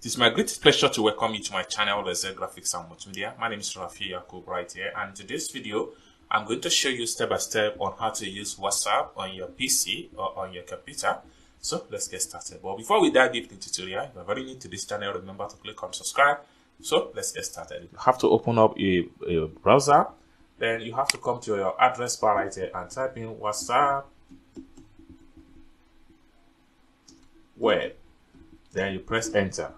It is my great pleasure to welcome you to my channel, Leze Graphics and Multimedia. My name is Rafi Yakub right here, and in today's video, I'm going to show you step by step on how to use WhatsApp on your PC or on your computer. So let's get started. But before we dive deep into the tutorial, if you are very new to this channel, remember to click on subscribe. So let's get started. You have to open up a browser. Then you have to come to your address bar right here and type in WhatsApp web. Then you press enter.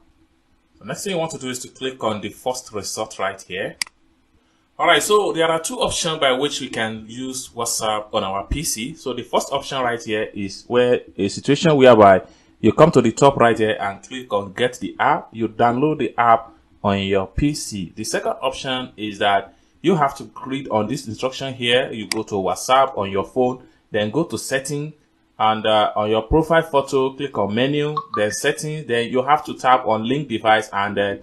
The next thing you want to do is to click on the first result right here. Alright, so there are two options by which we can use WhatsApp on our PC. So the first option right here is where a situation whereby you come to the top right here and click on get the app. You download the app on your PC. The second option is that you have to click on this instruction here. You go to WhatsApp on your phone, then go to setting, and on your profile photo, click on menu, then settings. Then you have to tap on link device and then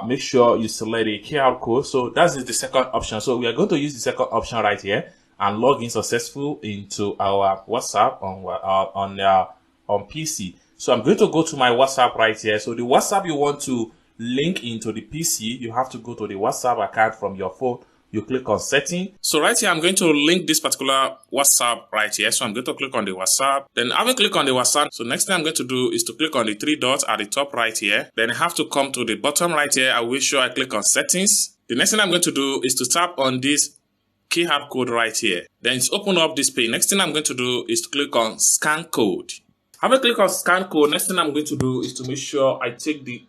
make sure you select a QR code. So that is the second option. So we are going to use the second option right here and log in successful into our WhatsApp on PC. So I'm going to go to my WhatsApp right here. So the WhatsApp you want to link into the PC, you have to go to the WhatsApp account from your phone. You click on setting. So right here, I'm going to link this particular WhatsApp right here. So I'm going to click on the WhatsApp. Then having click on the WhatsApp. So next thing I'm going to do is to click on the three dots at the top right here. Then I have to come to the bottom right here. I will sure I click on settings. The next thing I'm going to do is to tap on this QR code right here. Then it's open up this page. Next thing I'm going to do is to click on scan code. Having click on scan code, next thing I'm going to do is to make sure I take the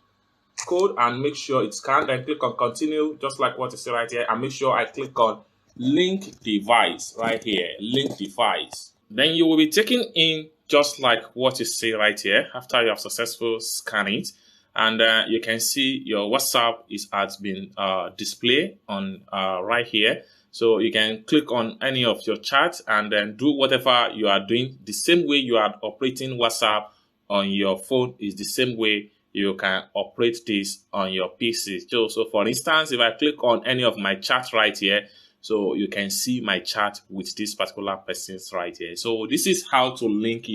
code and make sure it's scanned, and click on continue, just like what you see right here, and make sure I click on link device right here, link device. Then you will be taken in just like what you see right here after you have successfully scanned it, and you can see your WhatsApp has been displayed on right here. So you can click on any of your chats and then do whatever you are doing. The same way you are operating WhatsApp on your phone is the same way you can operate this on your PC. So for instance, if I click on any of my chats right here, so you can see my chat with this particular person's right here. So this is how to link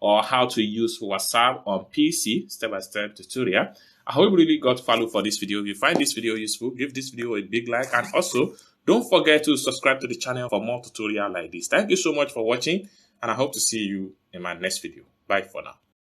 how to use WhatsApp on PC, step-by-step tutorial. I hope you really got value for this video. If you find this video useful, give this video a big like, and also don't forget to subscribe to the channel for more tutorial like this. Thank you so much for watching, and I hope to see you in my next video. Bye for now.